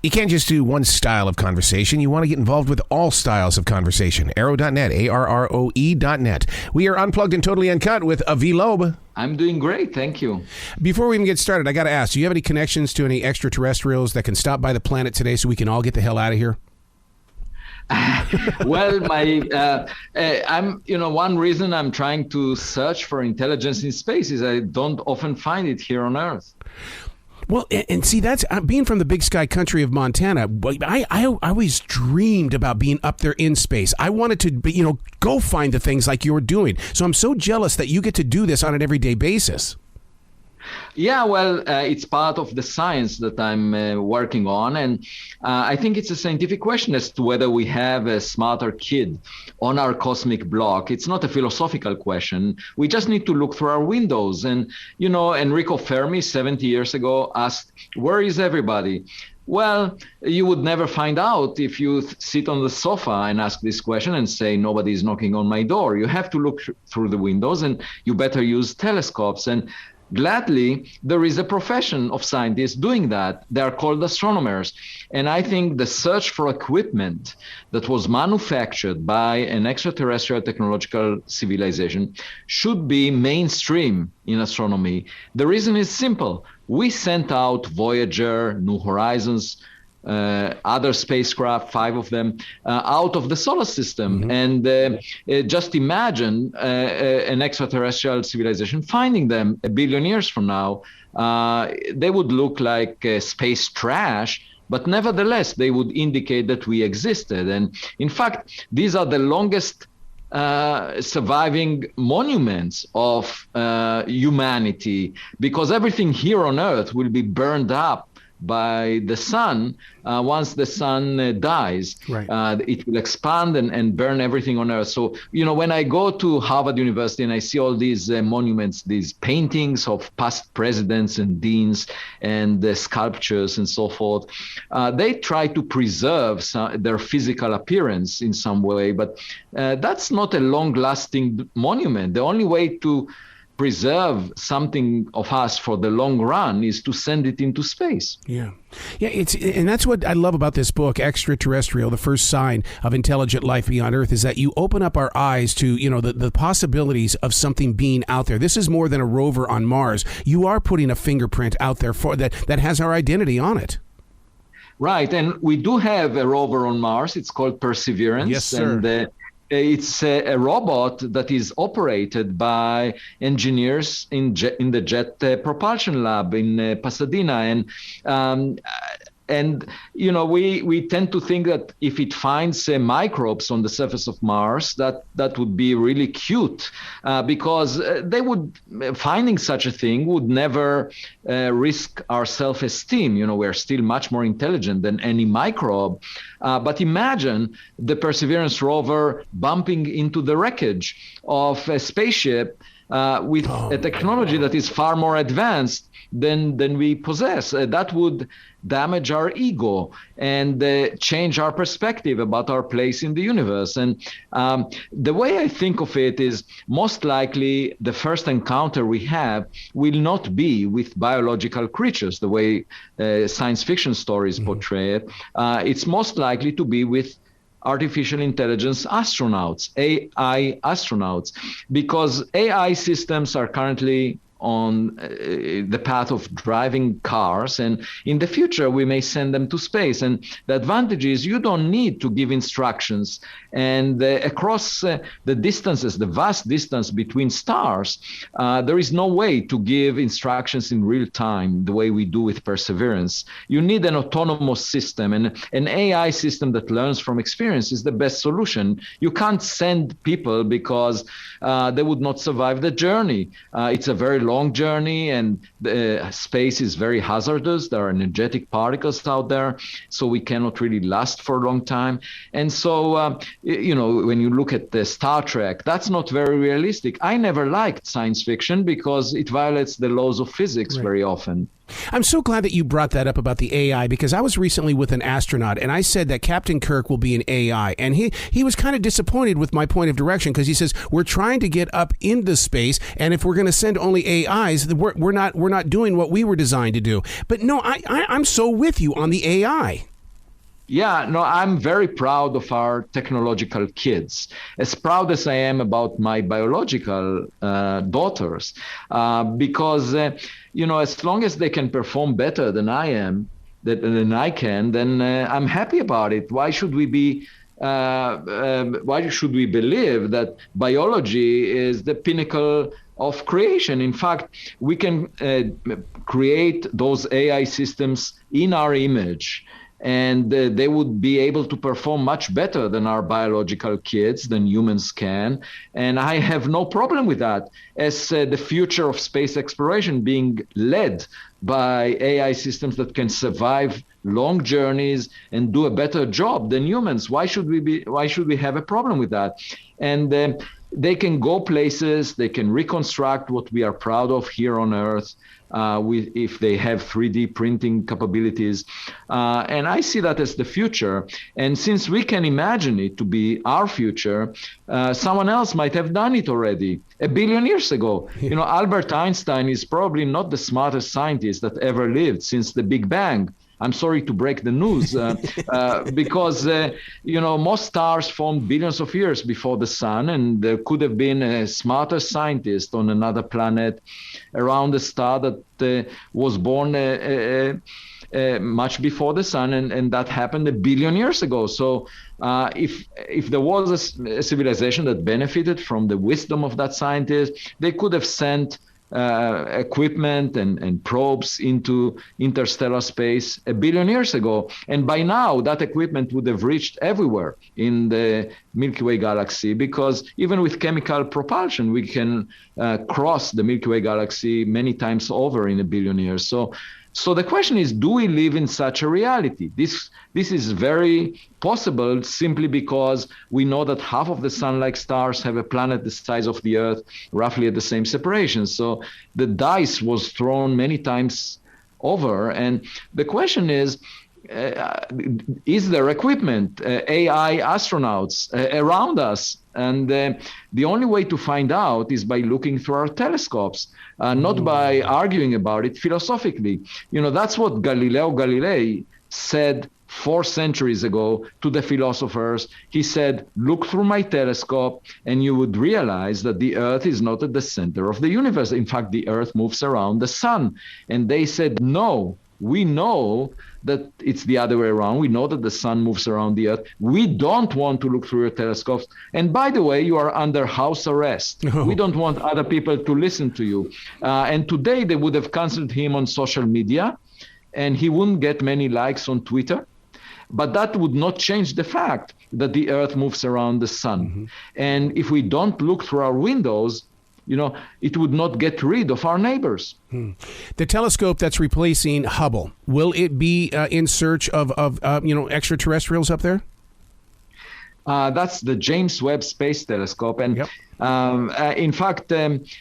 You can't just do one style of conversation. You want to get involved with all styles of conversation. Arrow.net, ARROE.net. We are unplugged and totally uncut with Avi Loeb. I'm doing great, thank you. Before we even get started, I got to ask, do you have any connections to any extraterrestrials that can stop by the planet today so we can all get the hell out of here? Well, one reason I'm trying to search for intelligence in space is I don't often find it here on Earth. Well, and see, that's being from the big sky country of Montana. I always dreamed about being up there in space. I wanted to, go find the things like you're doing. So I'm so jealous that you get to do this on an everyday basis. Yeah, well, it's part of the science that I'm working on. And I think it's a scientific question as to whether we have a smarter kid on our cosmic block. It's not a philosophical question. We just need to look through our windows. And, Enrico Fermi 70 years ago asked, where is everybody? Well, you would never find out if you sit on the sofa and ask this question and say, nobody is knocking on my door. You have to look through the windows, and you better use telescopes. And gladly, there is a profession of scientists doing that. They are called astronomers. And I think the search for equipment that was manufactured by an extraterrestrial technological civilization should be mainstream in astronomy. The reason is simple. We sent out Voyager, New Horizons, other spacecraft, 5 of them, out of the solar system. Mm-hmm. And just imagine an extraterrestrial civilization finding them 1 billion years from now. They would look like space trash, but nevertheless, they would indicate that we existed. And in fact, these are the longest surviving monuments of humanity, because everything here on Earth will be burned up by the sun once the sun dies. Right. It will expand and burn everything on Earth. So, when I go to Harvard University and I see all these monuments, these paintings of past presidents and deans and sculptures and so forth, they try to preserve their physical appearance in some way, but that's not a long-lasting monument. The only way to preserve something of us for the long run is to send it into space. Yeah, and that's what I love about this book, Extraterrestrial, the first sign of intelligent life beyond Earth, is that you open up our eyes to, the possibilities of something being out there. This is more than a rover on Mars. You are putting a fingerprint out there for that has our identity on it. Right, and we do have a rover on Mars. It's called Perseverance. Yes, sir. And it's a robot that is operated by engineers in the Jet Propulsion Lab in Pasadena. And we tend to think that if it finds microbes on the surface of Mars, that would be really cute, because finding such a thing would never risk our self-esteem. We're still much more intelligent than any microbe. But imagine the Perseverance rover bumping into the wreckage of a spaceship with a technology that is far more advanced than we possess. That would damage our ego and change our perspective about our place in the universe. And the way I think of it is, most likely the first encounter we have will not be with biological creatures, the way science fiction stories portray it. It's most likely to be with artificial intelligence astronauts, AI astronauts, because AI systems are currently on the path of driving cars, and in the future we may send them to space. And the advantage is you don't need to give instructions, and across the distances, the vast distance between stars, there is no way to give instructions in real time the way we do with Perseverance. You need an autonomous system, and an AI system that learns from experience is the best solution. You can't send people because they would not survive the journey. It's a very long journey, and space is very hazardous. There are energetic particles out there, so we cannot really last for a long time. And so, when you look at the Star Trek, that's not very realistic. I never liked science fiction because it violates the laws of physics very often. I'm so glad that you brought that up about the AI, because I was recently with an astronaut and I said that Captain Kirk will be an AI, and he was kind of disappointed with my point of direction, because he says we're trying to get up into space, and if we're going to send only AIs, we're not doing what we were designed to do. But no, I'm so with you on the AI. Yeah, no, I'm very proud of our technological kids, as proud as I am about my biological daughters, because, as long as they can perform better than I am, than I can, then I'm happy about it. Why should we believe that biology is the pinnacle of creation? In fact, we can create those AI systems in our image, and they would be able to perform much better than our biological kids, than humans can. And I have no problem with that, as the future of space exploration being led by AI systems that can survive long journeys and do a better job than humans. Why should we have a problem with that? And they can go places, they can reconstruct what we are proud of here on Earth, if they have 3D printing capabilities. And I see that as the future. And since we can imagine it to be our future, someone else might have done it already 1 billion years ago. Albert Einstein is probably not the smartest scientist that ever lived since the Big Bang. I'm sorry to break the news, because, most stars formed billions of years before the sun, and there could have been a smarter scientist on another planet around a star that was born much before the sun, and that happened 1 billion years ago. So if there was a civilization that benefited from the wisdom of that scientist, they could have sent equipment and probes into interstellar space 1 billion years ago. And by now, that equipment would have reached everywhere in the Milky Way galaxy, because even with chemical propulsion, we can cross the Milky Way galaxy many times over in 1 billion years. So the question is, do we live in such a reality? This is very possible, simply because we know that half of the sun-like stars have a planet the size of the Earth, roughly at the same separation. So the dice was thrown many times over. And the question is there equipment, AI astronauts around us? And the only way to find out is by looking through our telescopes, not by arguing about it philosophically. That's what Galileo Galilei said 4 centuries ago to the philosophers. He said, look through my telescope and you would realize that the Earth is not at the center of the universe. In fact, the Earth moves around the sun. And they said, no, we know that it's the other way around. We know that the sun moves around the Earth. We don't want to look through your telescopes. And by the way, you are under house arrest. We don't want other people to listen to you. And today they would have canceled him on social media, and he wouldn't get many likes on Twitter. But that would not change the fact that the Earth moves around the sun. And if we don't look through our windows, it would not get rid of our neighbors. The telescope that's replacing Hubble, will it be in search of extraterrestrials up there? That's the James Webb Space Telescope. And in fact,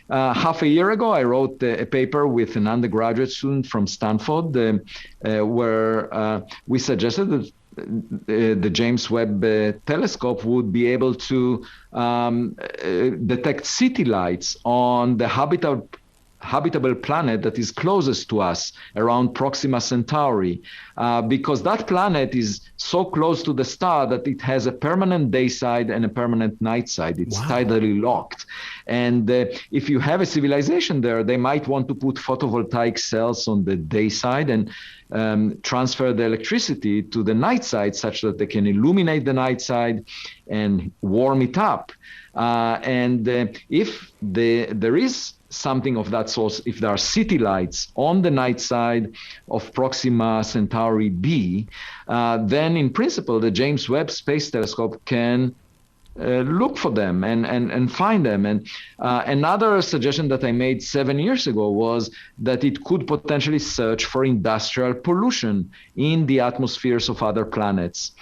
half a year ago, I wrote a paper with an undergraduate student from Stanford, where we suggested that the James Webb telescope would be able to detect city lights on the habitable planet that is closest to us, around Proxima Centauri, because that planet is so close to the star that it has a permanent day side and a permanent night side. It's tidally locked. And if you have a civilization there, they might want to put photovoltaic cells on the day side and transfer the electricity to the night side, such that they can illuminate the night side and warm it up. And if there is something of that sort, if there are city lights on the night side of Proxima Centauri b, then in principle the James Webb Space Telescope can look for them and find them. And another suggestion that I made 7 years ago was that it could potentially search for industrial pollution in the atmospheres of other planets.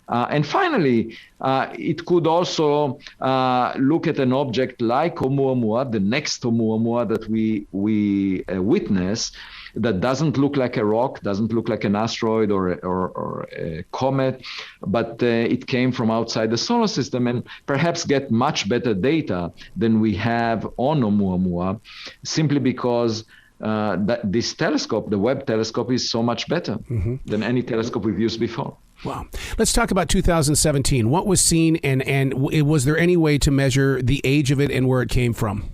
And finally, it could also look at an object like Oumuamua, the next Oumuamua that we witness, that doesn't look like a rock, doesn't look like an asteroid or a comet, but it came from outside the solar system, and perhaps get much better data than we have on Oumuamua, simply because that this telescope, the Webb telescope, is so much better than any telescope we've used before. Wow. Let's talk about 2017. What was seen, and was there any way to measure the age of it and where it came from?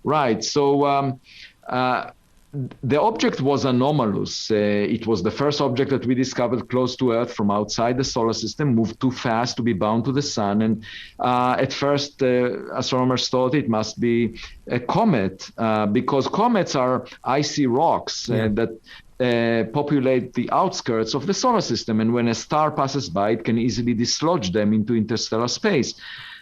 Right. So the object was anomalous. It was the first object that we discovered close to Earth from outside the solar system, moved too fast to be bound to the sun. And at first, astronomers thought it must be a comet because comets are icy rocks that populate the outskirts of the solar system. And when a star passes by, it can easily dislodge them into interstellar space.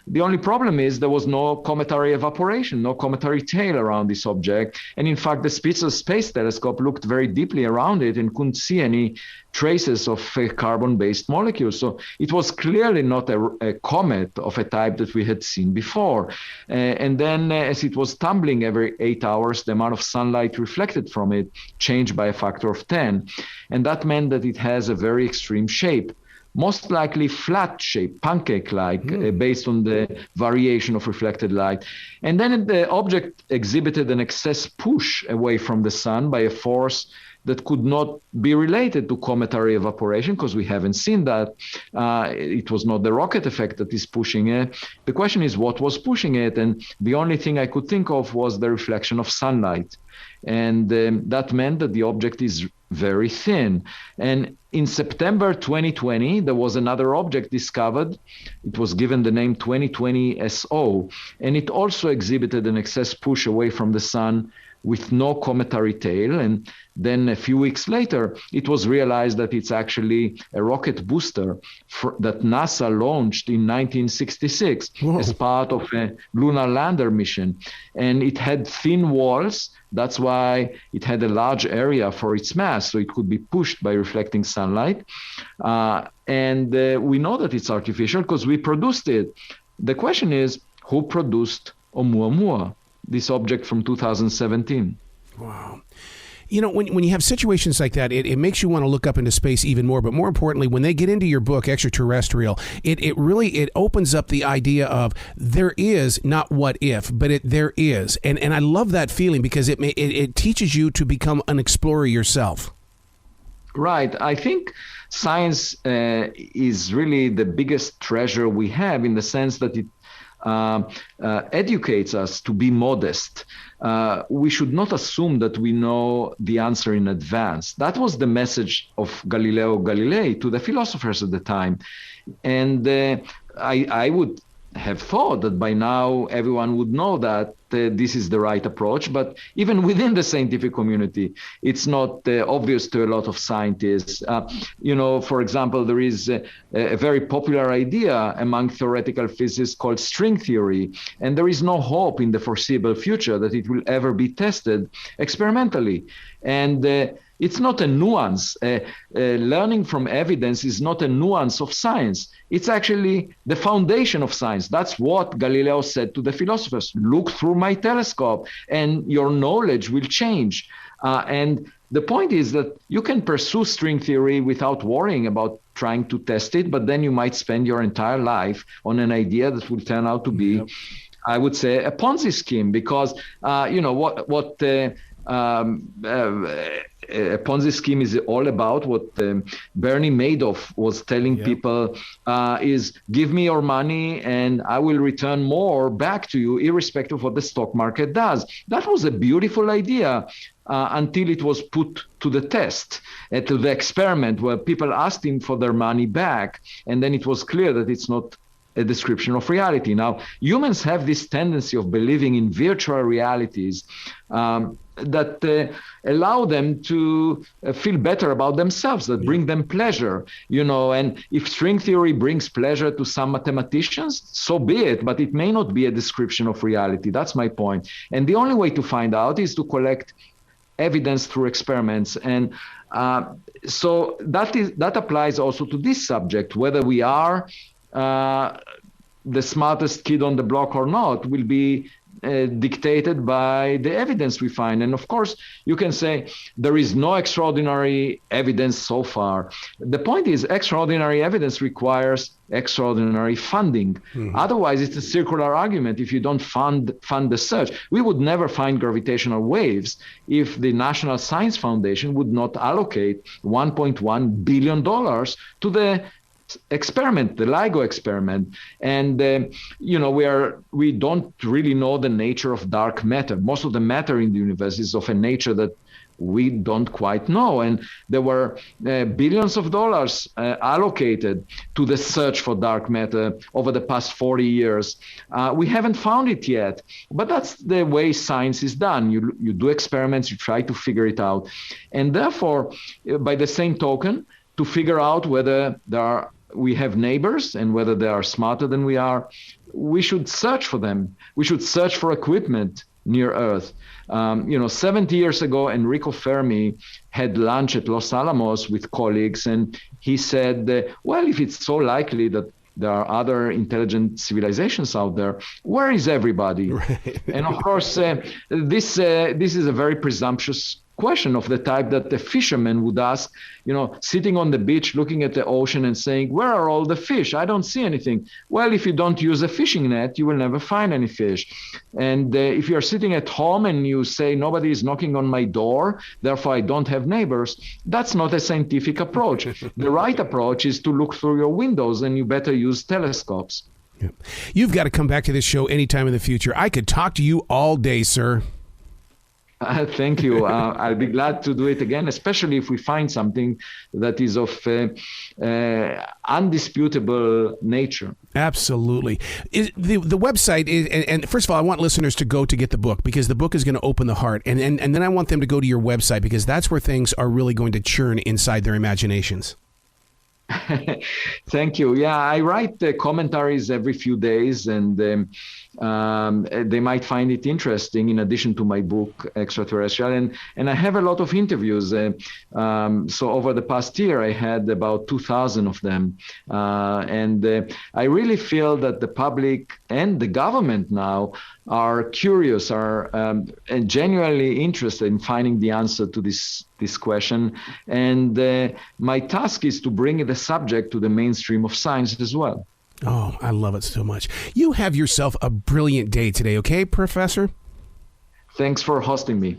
The only problem is there was no cometary evaporation, no cometary tail around this object. And in fact, the Spitzer Space Telescope looked very deeply around it and couldn't see any traces of carbon-based molecules. So it was clearly not a comet of a type that we had seen before. And then as it was tumbling every 8 hours, the amount of sunlight reflected from it changed by a factor of 10. And that meant that it has a very extreme shape. Most likely flat shape, pancake-like, based on the variation of reflected light. And then the object exhibited an excess push away from the sun by a force that could not be related to cometary evaporation, because we haven't seen that. It was not the rocket effect that is pushing it. The question is what was pushing it? And the only thing I could think of was the reflection of sunlight. And that meant that the object is very thin. And in September 2020, there was another object discovered. It was given the name 2020 SO, and it also exhibited an excess push away from the sun with no cometary tail. And then a few weeks later, it was realized that it's actually a rocket booster that NASA launched in 1966 as part of a lunar lander mission. And it had thin walls. That's why it had a large area for its mass, so it could be pushed by reflecting sunlight. And we know that it's artificial because we produced it. The question is, who produced Oumuamua, this object from 2017? Wow. You know, when you have situations like that, it makes you want to look up into space even more. But more importantly, when they get into your book, Extraterrestrial, it really opens up the idea of there is not what if, but there is. And I love that feeling because it teaches you to become an explorer yourself. Right. I think science is really the biggest treasure we have, in the sense that it educates us to be modest. We should not assume that we know the answer in advance. That was the message of Galileo Galilei to the philosophers at the time. And I would have thought that by now everyone would know that this is the right approach. But even within the scientific community, it's not obvious to a lot of scientists. For example, there is a very popular idea among theoretical physicists called string theory. And there is no hope in the foreseeable future that it will ever be tested experimentally. And it's not a nuance. Learning from evidence is not a nuance of science. It's actually the foundation of science. That's what Galileo said to the philosophers. Look through my telescope and your knowledge will change. And the point is that you can pursue string theory without worrying about trying to test it, but then you might spend your entire life on an idea that will turn out to be, I would say, a Ponzi scheme, because a Ponzi scheme is all about. What Bernie Madoff was telling people is, give me your money and I will return more back to you, irrespective of what the stock market does. That was a beautiful idea until it was put to the test, to the experiment, where people asked him for their money back. And then it was clear that it's not a description of reality. Now, humans have this tendency of believing in virtual realities that allow them to feel better about themselves, that bring them pleasure, and if string theory brings pleasure to some mathematicians, so be it, but it may not be a description of reality. That's my point. And the only way to find out is to collect evidence through experiments. And so that applies also to this subject. Whether we are the smartest kid on the block or not will be dictated by the evidence we find. And of course, you can say there is no extraordinary evidence so far. The point is, extraordinary evidence requires extraordinary funding. Otherwise, it's a circular argument. If you don't fund the search, we would never find gravitational waves if the National Science Foundation would not allocate $1.1 billion to the experiment, the LIGO experiment. And we don't really know the nature of dark matter. Most of the matter in the universe is of a nature that we don't quite know. And there were billions of dollars allocated to the search for dark matter over the past 40 years. We haven't found it yet, but that's the way science is done. You do experiments, you try to figure it out. And therefore, by the same token, to figure out whether we have neighbors and whether they are smarter than we are, we should search for them. We should search for equipment near Earth. 70 years ago, Enrico Fermi had lunch at Los Alamos with colleagues, and he said, well, if it's so likely that there are other intelligent civilizations out there, where is everybody? Right. And of course, this is a very presumptuous question of the type that the fisherman would ask, sitting on the beach looking at the ocean and saying, where are all the fish? I don't see anything. Well, if you don't use a fishing net, you will never find any fish. And if you're sitting at home and you say, nobody is knocking on my door, therefore I don't have neighbors, that's not a scientific approach. The right approach is to look through your windows, and you better use telescopes. Yeah. You've got to come back to this show anytime in the future. I could talk to you all day, sir. Thank you. I'll be glad to do it again, especially if we find something that is of undisputable nature. Absolutely. The website is, and first of all, I want listeners to go to get the book, because the book is going to open the heart. And then I want them to go to your website, because that's where things are really going to churn inside their imaginations. Thank you. Yeah, I write commentaries every few days, and they might find it interesting in addition to my book, Extraterrestrial. And I have a lot of interviews. So over the past year, I had about 2,000 of them. And I really feel that the public and the government now are curious, are genuinely interested in finding the answer to this question. And my task is to bring the subject to the mainstream of science as well. Oh, I love it so much. You have yourself a brilliant day today, okay, Professor? Thanks for hosting me.